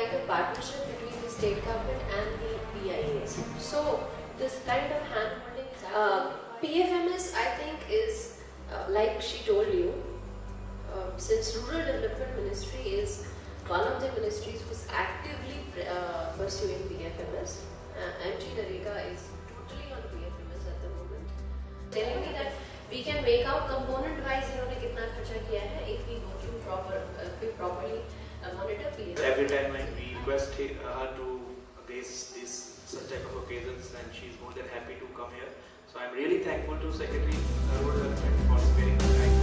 like a partnership between the state government and the PIAs. So this kind of hand-holding is PFMS, I think, is like she told you, since Rural Development Ministry is one of the ministries who is actively pursuing PFMS. MG Nareka is totally on PFMS at the moment. Telling me that we can make out component-wise इन्होंने कितना खर्चा किया है if we go through properly monitor PFMS. Every time we request her to raise this such type of occasions, and she is more than happy to come here. So I am really thankful to Secretary Rural Development for sparing the time.